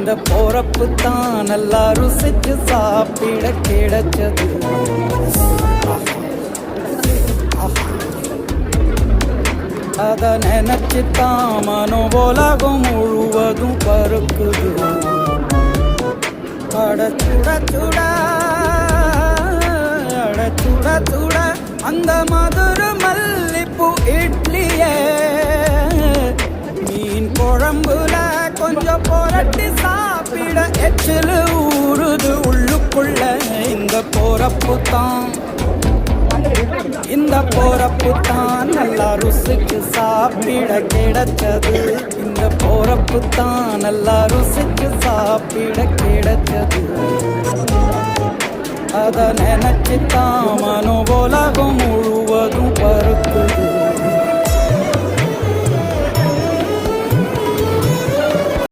இந்த போறப்பு தான் நல்லா ருசிச்சு சாப்பிட கிடைச்சது. அத நினைச்சு தான் மனோபோலகம் முழுவதும் பருக்குது. அட சுட சுட அட சுட சுட அந்த மதுர மல்லிப்பூ இட்லியே மீன் குழம்புல கொஞ்சம் புரட்டி சாப்பிட எச்சில் ஊறுது உள்ளுக்குள்ள. இந்த போறப்பு தான் நல்லா ருசிச்சு சாப்பிட கிடைச்சது. இந்த போறப்பு தான் நல்லா ருசிச்சு சாப்பிட கிடைச்சது. அத நினைச்சு தான் மனோபோலகம் முழுவதும் பருக்கு.